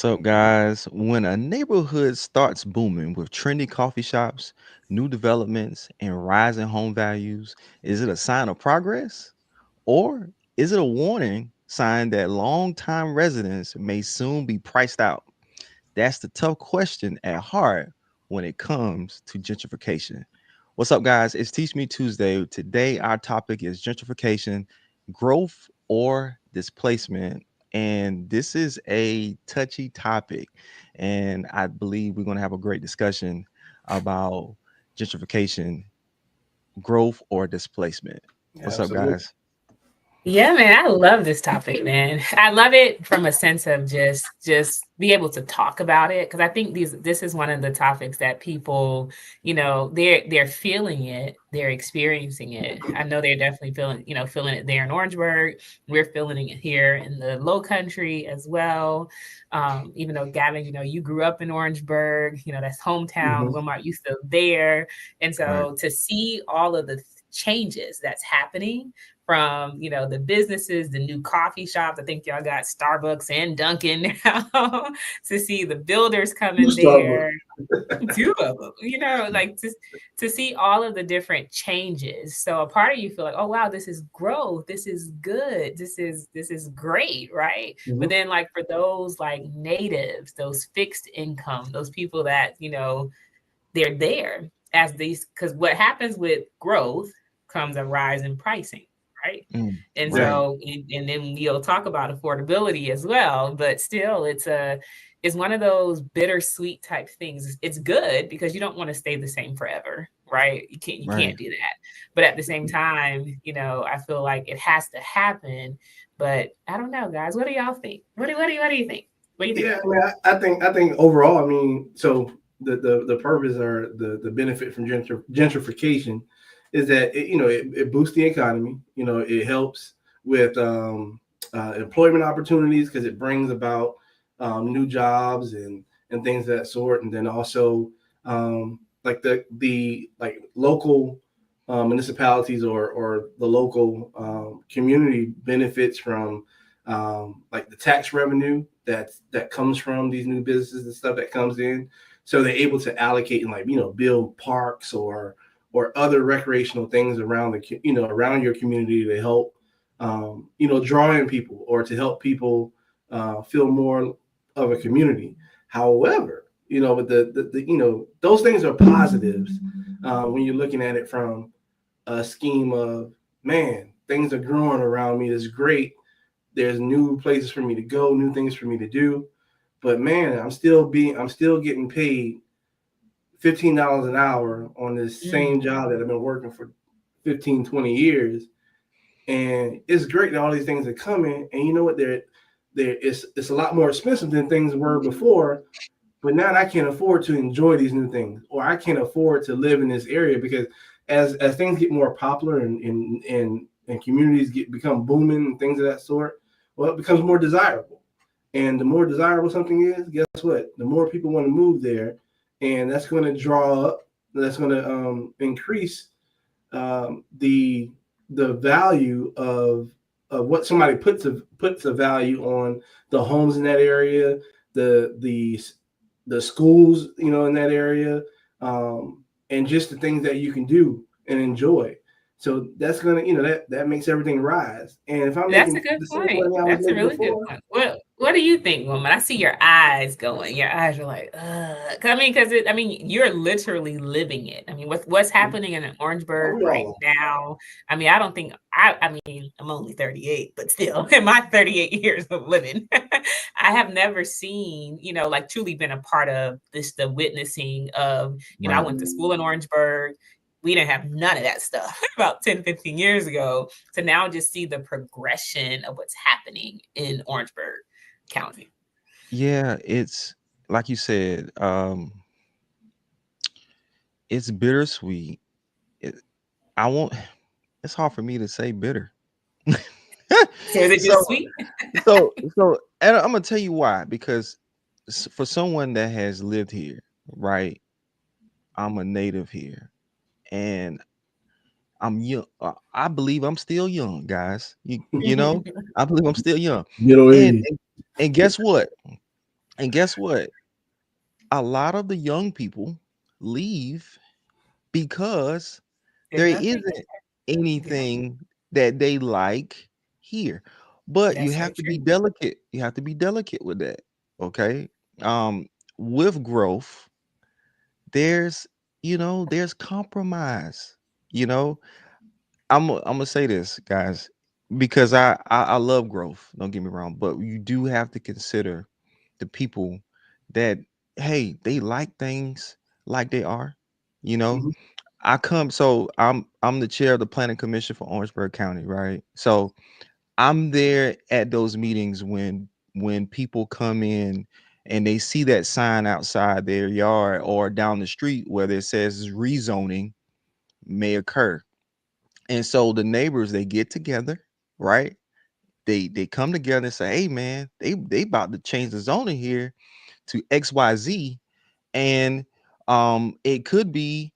What's up, guys? When a neighborhood starts booming with trendy coffee shops, new developments, and rising home values, is it a sign of progress? Or is it a warning sign that long-time residents may soon be priced out? That's the tough question at heart when it comes to gentrification. What's up, guys? It's Teach Me Tuesday. Today, our topic is gentrification, growth or displacement. And this is a touchy topic. And I believe we're going to have a great discussion about gentrification, growth or displacement. What's up, Absolutely. guys? Yeah, man, I love this topic, man. I love it from a sense of just be able to talk about it because I think this is one of the topics that people, they're feeling it, they're experiencing it. I know they're definitely feeling it there in Orangeburg. We're feeling it here in the Low Country as well. Even though Gavin, you grew up in Orangeburg, that's hometown. Hmm. Wilmart, you still there, and Right. so to see all of the changes that's happening from the businesses, the new coffee shops. I think y'all got Starbucks and Dunkin' now to see the builders You coming Starbucks. there. Two of them, like to see all of the different changes. So a part of you feel like, oh wow, this is growth, this is good, this is great, right? But Hmm. then like for those like natives, those fixed income, those people that they're there as these, because what happens with growth comes a rise in pricing, right? And Yeah. Right. so and then you'll talk about affordability as well, but still it's one of those bittersweet type things. It's good because you don't want to stay the same forever, right? You can't Right. do that. But at the same time, I feel like it has to happen. But I don't know, guys. What do y'all think? What do you think? What do you think, Yeah. Gavin? I mean, I think overall, I mean, so the purpose or the benefit from gentrification is that it boosts the economy. It helps with employment opportunities because it brings about new jobs and things of that sort, and then also like the like local municipalities or the local community benefits from like the tax revenue that comes from these new businesses and stuff that comes in. So they're able to allocate and like build parks or other recreational things around around your community to help draw in people or to help people feel more of a community. However, but the those things are positives when you're looking at it from a scheme of, man, things are growing around me. It's great. There's new places for me to go, new things for me to do. But man, I'm still getting paid $15 an hour on this same Mm. job that I've been working for 15, 20 years. And it's great that all these things are coming. And you know what? It's a lot more expensive than things were before. But now I can't afford to enjoy these new things, or I can't afford to live in this area because as things get more popular and communities become booming and things of that sort, well, it becomes more desirable. And the more desirable something is, guess what? The more people want to move there, and that's going to draw up. That's going to increase the value of what somebody puts a value on the homes in that area, the the the schools in that area, and just the things that you can do and enjoy. So that's gonna that makes everything rise. And if I'm That's a making good the same point. money I was That's a making really good before, point. What do you think, woman? I see your eyes going. Your eyes are like, I mean, you're literally living it. I mean, what's happening in oh, Orangeburg we right all now? I mean, I don't think I mean, I'm only 38, but still, in my 38 years of living, I have never seen, like truly been a part of this, the witnessing of, I Right. went to school in Orangeburg. We didn't have none of that stuff about 10, 15 years ago, to now just see the progression of what's happening in Orangeburg County. Yeah, it's like you said, it's bittersweet. It, I won't it's hard for me to say bitter. So is it just so sweet? and I'm gonna tell you why. Because for someone that has lived here, right? I'm a native here, and I'm young. I believe I'm still young, guys. You know, I believe I'm still young. middle And age. and, and guess what? And guess what? A lot of the young people leave because There's there nothing. isn't Yeah, anything that they like here. But you that's so have to be true. delicate. You have to be delicate with that. Okay. Um, with growth, there's there's compromise. You know, I'm gonna say this, guys, because I love growth. Don't get me wrong, but you do have to consider the people that, hey, they like things like they are. You know, Mhm. I'm the chair of the planning commission for Orangeburg County, right? So I'm there at those meetings when people come in and they see that sign outside their yard or down the street where it says rezoning may occur. And so the neighbors, they get together, right? They come together and say, hey man, they about to change the zoning here to XYZ. And it could be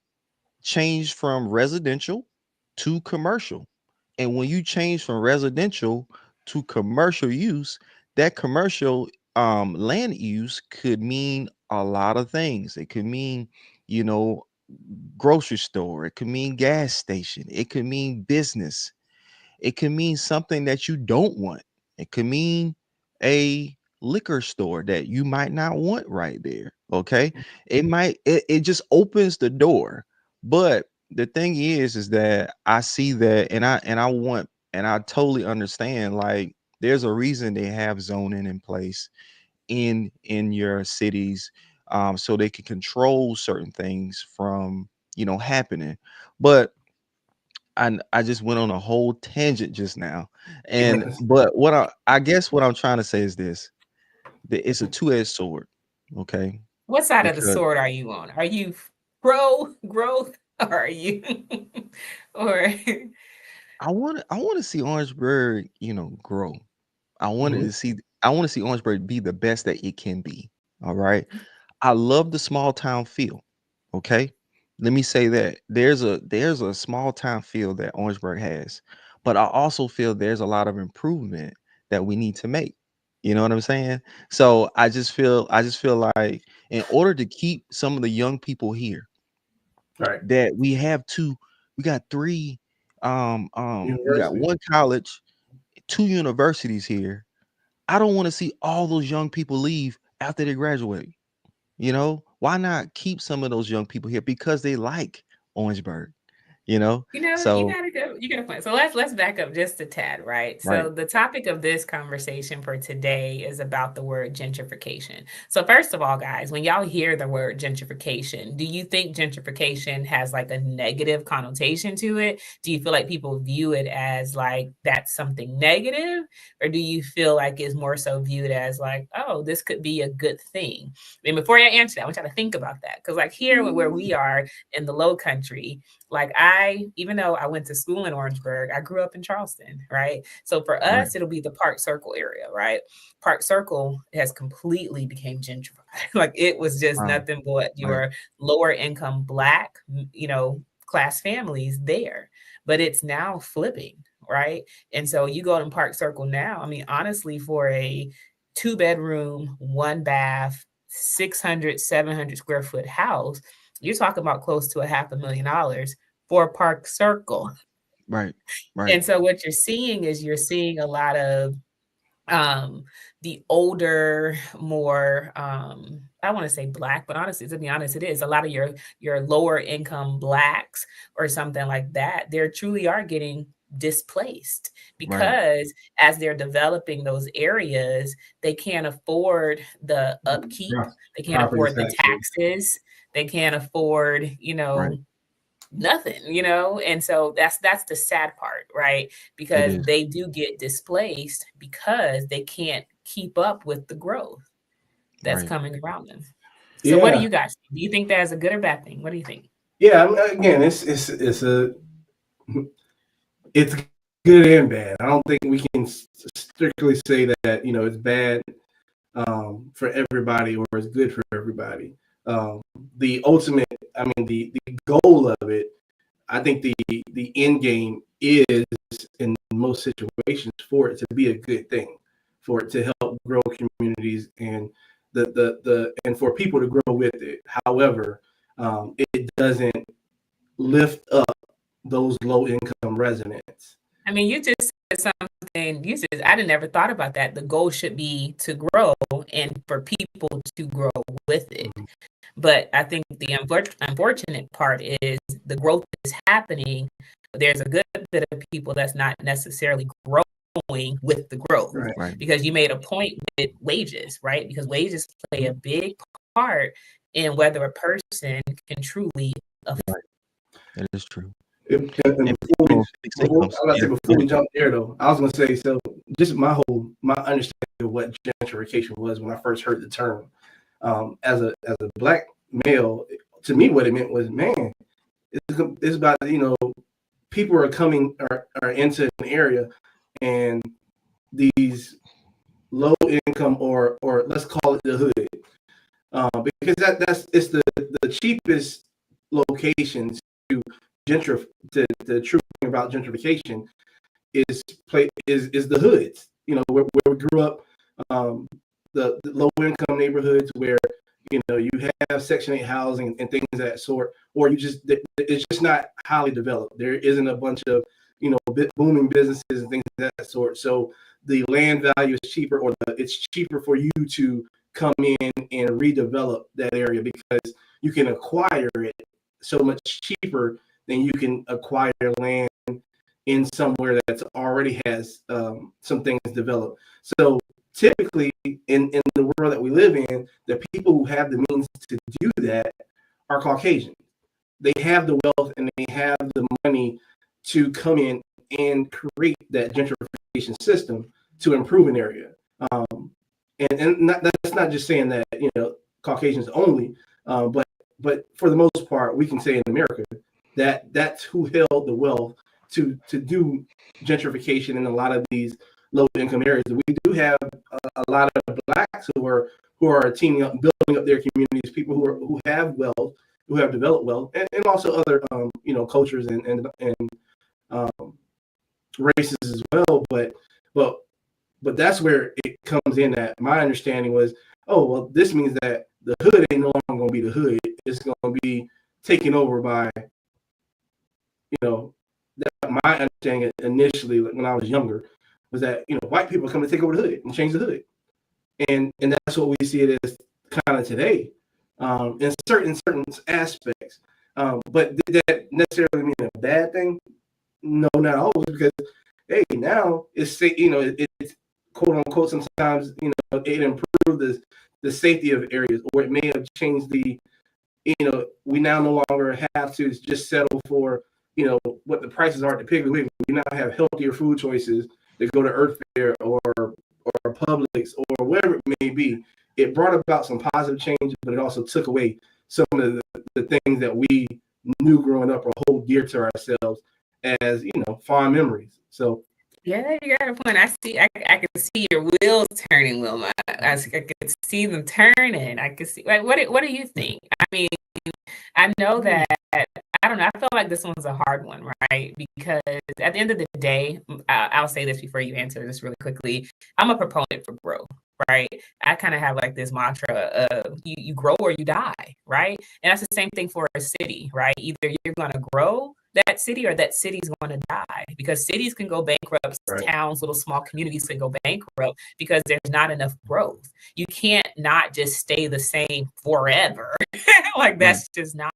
changed from residential to commercial. And when you change from residential to commercial use, that commercial land use could mean a lot of things. It could mean, you know, grocery store, it could mean gas station, it could mean business, it can mean something that you don't want. It could mean a liquor store that you might not want right there. Okay. It just opens the door. But the thing is that I see that and I totally understand, like, there's a reason they have zoning in place in your cities, so they can control certain things from happening. But I just went on a whole tangent just now. And Yes. but I guess what I'm trying to say is this, that it's a two-edged sword, okay? What side of the Because sword are you on? Are you pro growth or are you or I want to see Orangeburg, grow. Mhm. I want to see Orangeburg be the best that it can be. All right. I love the small town feel. Okay. Let me say that there's a small town feel that Orangeburg has, but I also feel there's a lot of improvement that we need to make. You know what I'm saying? So I just feel like in order to keep some of the young people here, Right. that we got three, we got University. one college, two universities here. I don't want to see all those young people leave after they graduate. Why not keep some of those young people here because they like Orangeburg, you know? You So, gotta go. You gotta plan. So let's back up just a tad, right? right, So the topic of this conversation for today is about the word gentrification. So first of all, guys, when y'all hear the word gentrification, do you think gentrification has like a negative connotation to it? Do you feel like people view it as like that's something negative, or do you feel like it's more so viewed as like, oh, this could be a good thing? And before I answer that, I want y'all to think about that because, like, here where we are in the Low Country, like even though I went to school in Orangeburg, I grew up in Charleston, right? So for right, us, it'll be the Park Circle area, right? Park Circle has completely became gentrified. Like it was just wow, nothing but right, your lower income black, class families there. But it's now flipping, right? And so you go to Park Circle now, I mean, honestly, for a two-bedroom, one bath, 600, 700 square foot house, you're talking about close to a $500,000 for Park Circle. right, right, And so what you're seeing a lot of um the older, more I want to say black, but honestly, to be honest, it is a lot of your lower income blacks or something like that. They truly are getting displaced right. because as they're developing those areas, they can't afford the upkeep, Pro- they can't Property afford the taxes. taxes, they can't afford, Right. nothing, and so that's the sad part, right? It Because is. they do get displaced because they can't keep up with the growth that's Right. coming around them. So what do Yeah. you guys think? Do you think that's a good or bad thing? What do you think? Yeah. I mean, again, it's good and bad. I don't think we can strictly say that it's bad for everybody or it's good for everybody. Um, the ultimate, I mean, the goal of it, I think the end game is in most situations for it to be a good thing, for it to help grow communities and and for people to grow with it. However, it doesn't lift up those low income residents. I mean, you just said something. You said I didn't ever thought about that. The goal should be to grow and for people to grow with it. But I think the unfortunate part is the growth is happening. But there's a good bit of people that's not necessarily growing with the growth. Right. Right. Because you made a point with wages, right? Because wages play a big part in whether a person can truly afford. That is true. And And before we, fixed before, incomes. I like to Yeah. say before we jump there though, I was gonna say, so just my understanding of what gentrification was when I first heard the term. As a black male, to me what it meant was, man, it's about, people are coming are into an area, and these low income, or let's call it the hood, because that's it's the cheapest locations to gentrify. The true thing about gentrification is the hoods. Where we grew up, the low income neighborhoods where you have Section 8 housing and things of that sort, or it's just not highly developed. There isn't a bunch of booming businesses and things of that sort. So the land value is cheaper, or it's cheaper for you to come in and redevelop that area because you can acquire it so much cheaper than you can acquire land in somewhere that's already has some things developed. So typically in the world that we live in, the people who have the means to do that are Caucasian. They have the wealth and they have the money to come in and create that gentrification system to improve an area. That's not just saying that Caucasians only, but for the most part, we can say in America that that's who held the wealth to do gentrification in a lot of these low income areas. We do have a lot of blacks who are teaming up, building up their communities, people who have wealth, who have developed wealth, and also other cultures and races as well. But that's where it comes in. That my understanding was, oh well, this means that the hood ain't no longer going to be the hood. It's going to be taken over by that my understanding initially, when I was younger, was that white people come to take over the hood and change the hood, and that's what we see it as kind of today, in certain aspects. But did that necessarily mean a bad thing? No, not always, because hey, now it's it's quote unquote sometimes it improved the safety of areas, or it may have changed we now no longer have to just settle for what the prices are at the Piggly Wiggly. We now have healthier food choices that go to Earth Fare or Publix or wherever it may be. It brought about some positive change, but it also took away some of the things that we knew growing up or hold dear to ourselves as fond memories. So Yeah, you got a point. I can see your wheels turning, Wilma. I could see them turning. I could see. Like, what do you think? I mean, I know that I don't know. I feel like this one's a hard one, right? Because at the end of the day, I'll say this before you answer this really quickly. I'm a proponent for growth, right? I kind of have like this mantra of you grow or you die, right? And that's the same thing for a city, right? Either you're going to grow that city or that city's going to die, because cities can go bankrupt, right. Towns, little small communities can go bankrupt because there's not enough growth. You can't not just stay the same forever. Like that's just not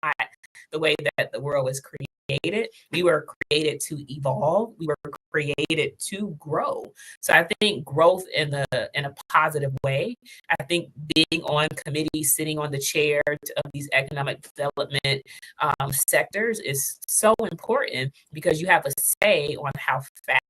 the way that the world was created. We were created to evolve. We were created to grow. So I think growth in a positive way. I think being on committees, sitting on the chair of these economic development sectors is so important, because you have a say on how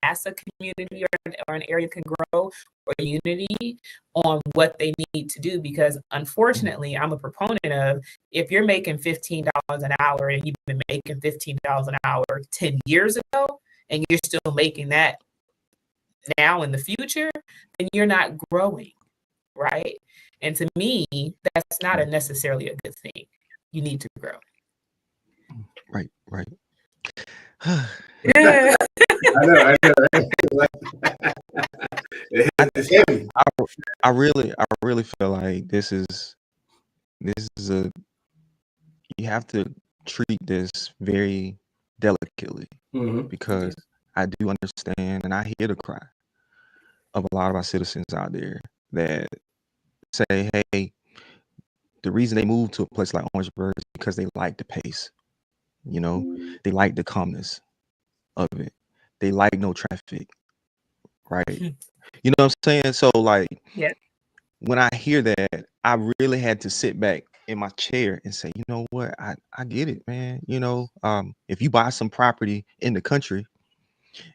fast a community or an area can grow, or unity on what they need to do. Because unfortunately, I'm a proponent of, if you're making $15 an hour and you've been making $15 an hour 10 years ago, and you're still making that now in the future, then you're not growing, right? And to me, that's not necessarily a good thing. You need to grow. Right. Right. Yeah. I know. I It's heavy. I I really feel like this is a you have to treat this very delicately Hmm. because I do understand and I hear the cry of a lot of our citizens out there that say, hey, the reason they moved to a place like Orangeburg is because they like the pace, you know, they like the calmness of it. They like no traffic, right? You know what I'm saying? So like Yeah. when I hear that, I really had to sit back in my chair and say, you know what, I get it, man. If you buy some property in the country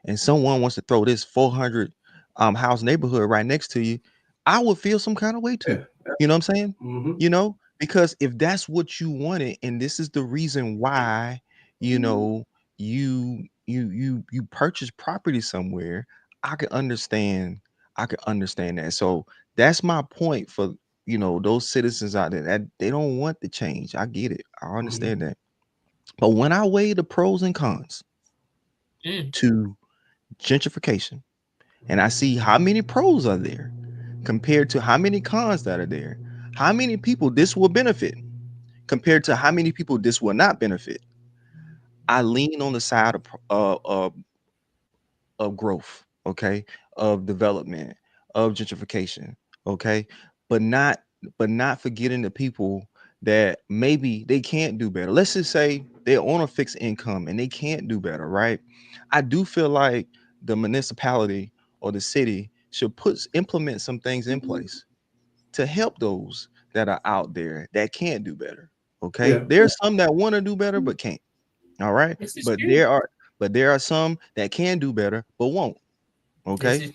and someone wants to throw this 400 house neighborhood right next to you, I would feel some kind of way too. Yeah. You know what I'm saying? Hmm. Because if that's what you wanted and this is the reason why, you know, you purchase property somewhere, I can understand. I can understand that. So that's my point for those citizens out there that they don't want the change. I get it. I understand Hmm. that. But when I weigh the pros and cons Mm. to gentrification and I see how many pros are there compared to how many cons that are there, how many people this will benefit compared to how many people this will not benefit, I lean on the side of growth, okay, of development, of gentrification, okay, but not forgetting the people that maybe they can't do better. Let's just say they're on a fixed income and they can't do better, right? I do feel like the municipality or the city should implement some things in place to help those that are out there that can't do better. Okay. Yeah. There's some that want to do better but can't. All right. This is But true. there are some that can do better but won't. This Okay. is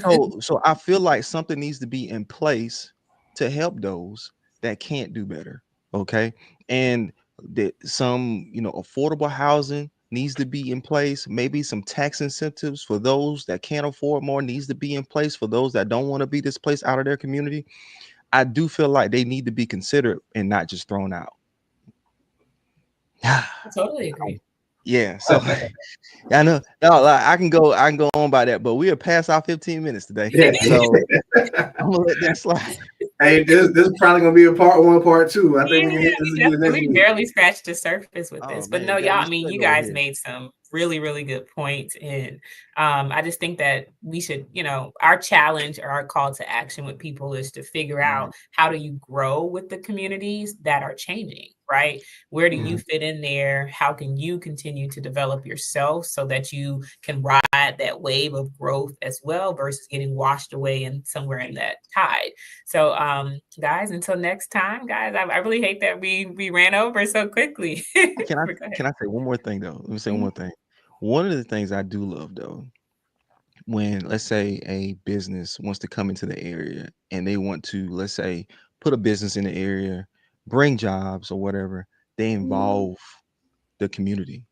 true. So I feel like something needs to be in place to help those that can't do better. Okay. And that some, affordable housing needs to be in place. Maybe some tax incentives for those that can't afford more needs to be in place for those that don't want to be displaced out of their community. I do feel like they need to be considered and not just thrown out. I totally agree. Yeah, so I know no, like, I can go on by that, but we are past our 15 minutes today. Yeah. So I'm gonna let that slide. Hey, this is probably gonna be a part one, part two. I think we can Yeah, hit this we again next definitely week. barely scratched the surface with this. Oh But no, man, y'all, we I mean, still you go guys ahead. made some really, really good points. And I just think that we should, our challenge or our call to action with people is to figure out Right. how do you grow with the communities that are changing, right? Where do you Mhm. Mhm. fit in there? How can you continue to develop yourself so that you can ride that wave of growth as well versus getting washed away in somewhere in that tide? So, guys, until next time, guys, I really hate that we ran over so quickly. Can I But go ahead. can I say one more thing though? Let me say one Mhm. more thing. One of the things I do love though, when let's say a business wants to come into the area and they want to, let's say, put a business in the area, bring jobs or whatever, they involve the community,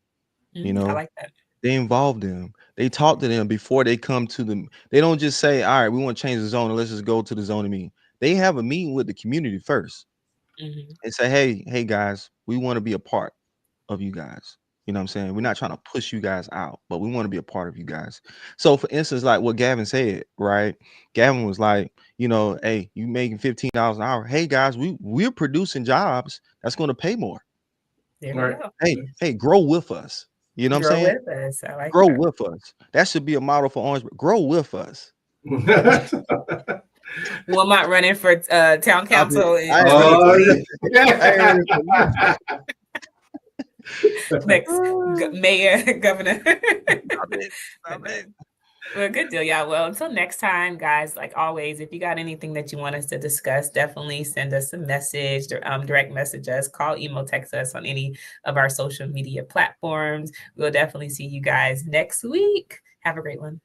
you I know, like that. they involve them. They talk to them before they come to them. They don't just say, all right, we want to change the zone and let's just go to the zoning meeting. They have a meeting with the community first Mhm. and say, hey guys, we want to be a part of you guys. You know what I'm saying? We're not trying to push you guys out, but we want to be a part of you guys. So for instance, like what Gavin said, right? Gavin was like, hey, you making $15 an hour. Hey guys, we're producing jobs that's going to pay more. There All we right. go. Hey, grow with us. You know what I'm Grow saying? with us. I like Grow that. with us. That should be a model for Orange. Grow with us. Wilmot running for town Stop it. council in I ain't running for Oh, '23. nothing. I ain't yeah. running for nothing. Next mayor, governor. Stop it. But Stop no. it. Well, good deal, y'all. Well, until next time, guys, like always, if you got anything that you want us to discuss, definitely send us a message, direct message us, call, email, text us on any of our social media platforms. We'll definitely see you guys next week. Have a great one.